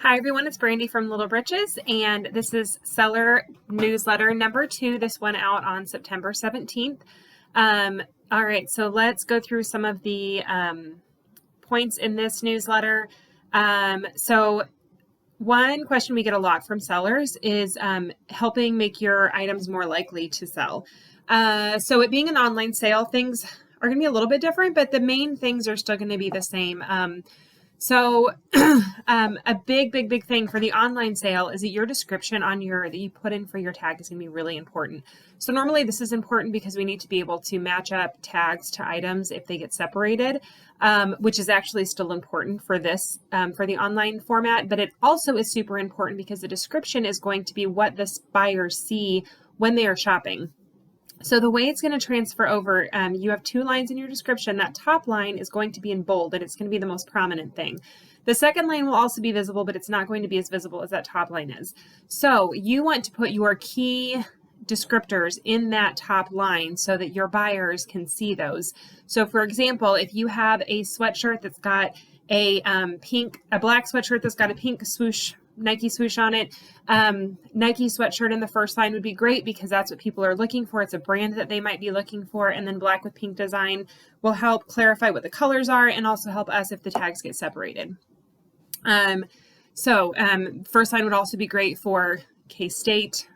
Hi everyone, it's Brandy from Little Britches, and this is seller newsletter number 2. This went out on September 17th. All right, so let's go through some of the points in this newsletter. So one question we get a lot from sellers is helping make your items more likely to sell. So it being an online sale, things are going to be a little bit different, but the main things are still going to be the same. So a big thing for the online sale is that your description that you put in for your tag is going to be really important. So normally this is important because we need to be able to match up tags to items if they get separated, which is actually still important for this, for the online format, but it also is super important because the description is going to be what the buyers see when they are shopping. So the way it's going to transfer over, you have 2 lines in your description. That top line is going to be in bold, and it's going to be the most prominent thing. The second line will also be visible, but it's not going to be as visible as that top line is. So you want to put your key descriptors in that top line so that your buyers can see those. So for example, if you have a sweatshirt that's got a black sweatshirt that's got a pink swoosh, Nike swoosh on it, Nike sweatshirt in the first line would be great because that's what people are looking for. It's a brand that they might be looking for, and then black with pink design will help clarify what the colors are and also help us if the tags get separated. First line would also be great for K-State,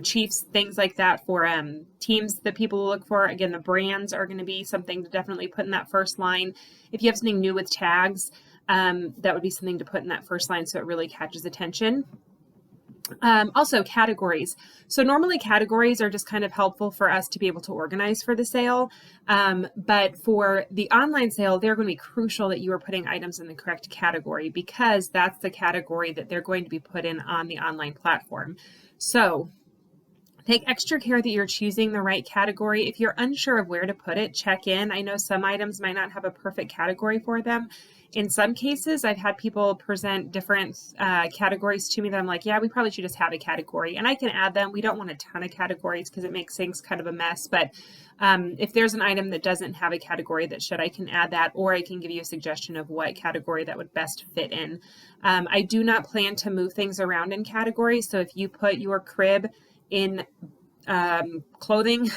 Chiefs, things like that for teams that people look for. Again, the brands are going to be something to definitely put in that first line. If you have something new with tags, that would be something to put in that first line so it really catches attention. Also categories. So normally categories are just kind of helpful for us to be able to organize for the sale. But for the online sale, they're going to be crucial that you are putting items in the correct category because that's the category that they're going to be put in on the online platform. So take extra care that you're choosing the right category. If you're unsure of where to put it, check in. I know some items might not have a perfect category for them. In some cases, I've had people present different categories to me that I'm like, yeah, we probably should just have a category. And I can add them. We don't want a ton of categories because it makes things kind of a mess. But if there's an item that doesn't have a category that should, I can add that, or I can give you a suggestion of what category that would best fit in. I do not plan to move things around in categories. So if you put your crib in clothing,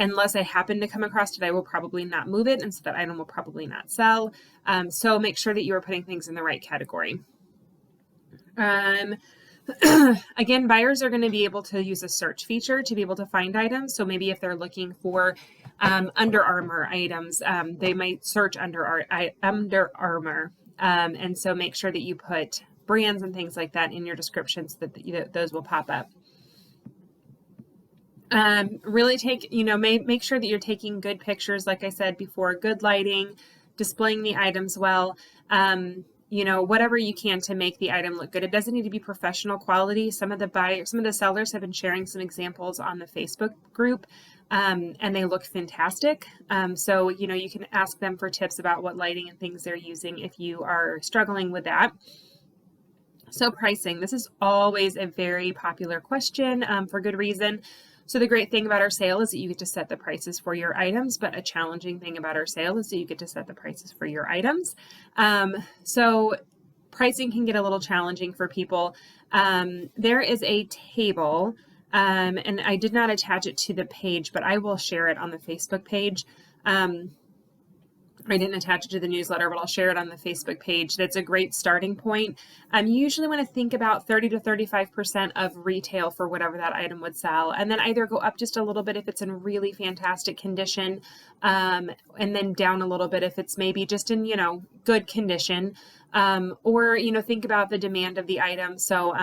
unless I happen to come across it, I will probably not move it, and so that item will probably not sell. So make sure that you are putting things in the right category. Again, buyers are going to be able to use a search feature to be able to find items. So maybe if they're looking for Under Armour items, they might search Under Armour. And so make sure that you put brands and things like that in your descriptions so that those will pop up. Really make sure that you're taking good pictures, like I said before, good lighting, displaying the items well, whatever you can to make the item look good. It doesn't need to be professional quality. Some of the sellers have been sharing some examples on the Facebook group, and they look fantastic. So, you can ask them for tips about what lighting and things they're using if you are struggling with that. So pricing, this is always a very popular question, for good reason. So the great thing about our sale is that you get to set the prices for your items, but a challenging thing about our sale is that you get to set the prices for your items. So pricing can get a little challenging for people. There is a table, and I did not attach it to the page, but I will share it on the Facebook page. I didn't attach it to the newsletter, but I'll share it on the Facebook page. That's a great starting point. You usually want to think about 30 to 35% of retail for whatever that item would sell, and then either go up just a little bit if it's in really fantastic condition, and then down a little bit if it's maybe just in, good condition, or, think about the demand of the item. So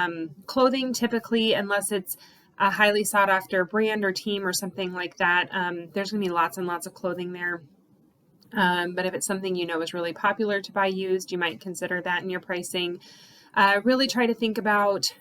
clothing typically, unless it's a highly sought after brand or team or something like that, there's going to be lots and lots of clothing there. But if it's something is really popular to buy used, you might consider that in your pricing. Really try to think about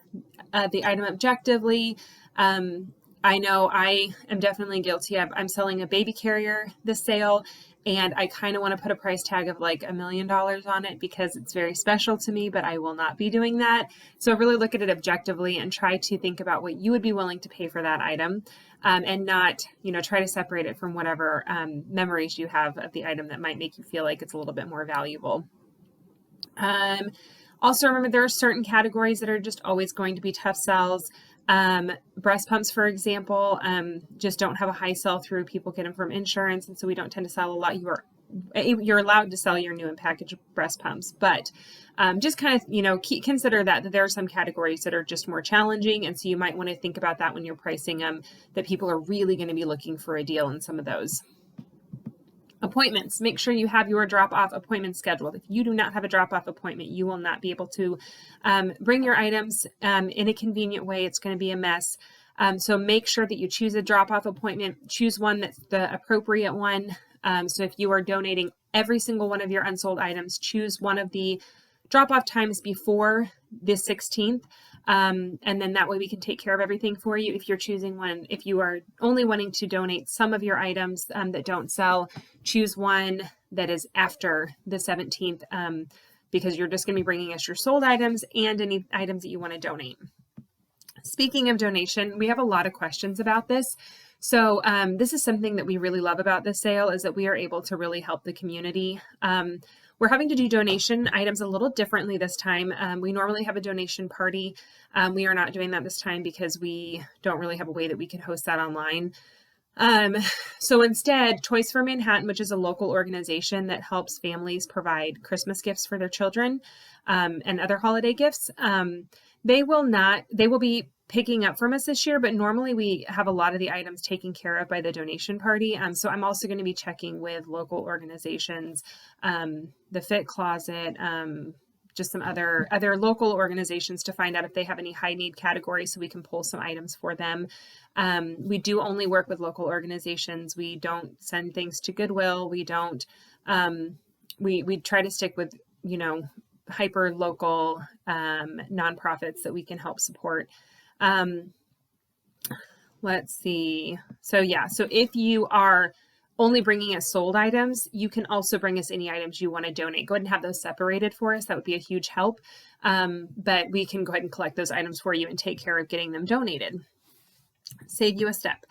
the item objectively. I know I am definitely guilty of, I'm selling a baby carrier this sale, and I kind of want to put a price tag of like $1 million on it because it's very special to me, but I will not be doing that. So really look at it objectively and try to think about what you would be willing to pay for that item, and not, try to separate it from whatever memories you have of the item that might make you feel like it's a little bit more valuable. Also remember, there are certain categories that are just always going to be tough sells. Breast pumps, for example, just don't have a high sell through. People get them from insurance, and so we don't tend to sell a lot. You're allowed to sell your new and packaged breast pumps, but just kind of, consider that there are some categories that are just more challenging. And so you might want to think about that when you're pricing them, that people are really going to be looking for a deal in some of those. Appointments. Make sure you have your drop-off appointment scheduled. If you do not have a drop-off appointment, you will not be able to bring your items in a convenient way. It's going to be a mess. So make sure that you choose a drop-off appointment. Choose one that's the appropriate one. So if you are donating every single one of your unsold items, choose one of the drop-off times before the 16th. And then that way we can take care of everything for you. If you're choosing one, if you are only wanting to donate some of your items that don't sell, choose one that is after the 17th, because you're just going to be bringing us your sold items and any items that you want to donate. Speaking of donation, we have a lot of questions about this. So this is something that we really love about this sale, is that we are able to really help the community. We're having to do donation items a little differently this time. We normally have a donation party. We are not doing that this time because we don't really have a way that we can host that online. So instead, Toys for Manhattan, which is a local organization that helps families provide Christmas gifts for their children and other holiday gifts, they will be picking up from us this year, but normally we have a lot of the items taken care of by the donation party. So I'm also going to be checking with local organizations, the Fit Closet, just some other local organizations to find out if they have any high need categories so we can pull some items for them. We do only work with local organizations. We don't send things to Goodwill. We don't, we try to stick with, hyper local nonprofits that we can help support. Let's see. So if you are only bringing us sold items, you can also bring us any items you want to donate. Go ahead and have those separated for us. That would be a huge help. But we can go ahead and collect those items for you and take care of getting them donated. Save you a step.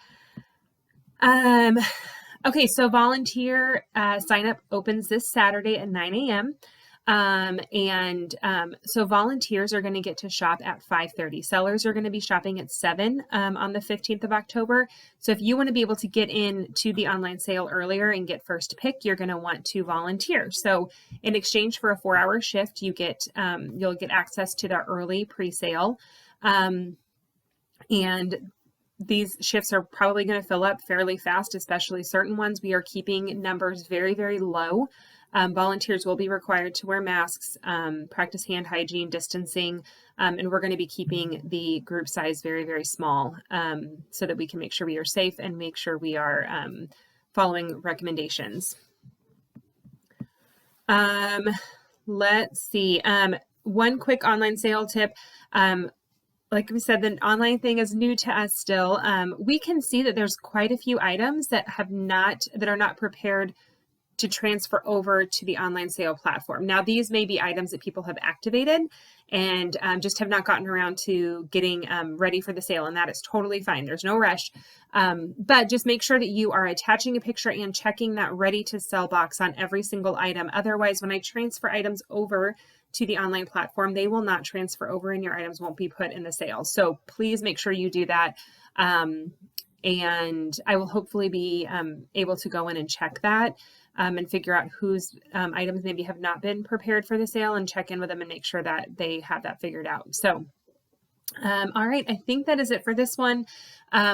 Okay, so volunteer sign up opens this Saturday at 9 a.m. So volunteers are going to get to shop at 5:30. Sellers are going to be shopping at 7 on the 15th of October. So if you want to be able to get into the online sale earlier and get first pick, you're going to want to volunteer. So in exchange for a 4-hour shift, you'll get access to the early pre-sale. And these shifts are probably going to fill up fairly fast, especially certain ones. We are keeping numbers very, very low. Volunteers will be required to wear masks, practice hand hygiene, distancing, and we're going to be keeping the group size very, very small so that we can make sure we are safe and make sure we are following recommendations. Let's see. One quick online sale tip. Like we said, the online thing is new to us still. We can see that there's quite a few items that are not prepared to transfer over to the online sale platform. Now, these may be items that people have activated and just have not gotten around to getting ready for the sale, and that is totally fine. There's no rush. But just make sure that you are attaching a picture and checking that ready to sell box on every single item. Otherwise, when I transfer items over to the online platform, they will not transfer over and your items won't be put in the sale. So please make sure you do that. And I will hopefully be able to go in and check that. And figure out whose items maybe have not been prepared for the sale and check in with them and make sure that they have that figured out. So, all right, I think that is it for this one.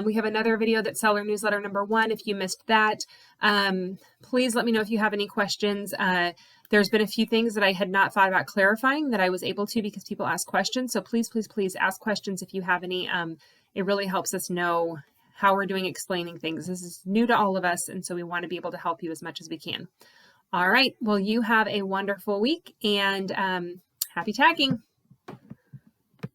We have another video that's seller newsletter number 1. If you missed that, please let me know if you have any questions. There's been a few things that I had not thought about clarifying that I was able to because people ask questions. So please, please, please ask questions if you have any. It really helps us know how we're doing explaining things. This is new to all of us, and so we want to be able to help you as much as we can. All right, well, you have a wonderful week, and happy tagging.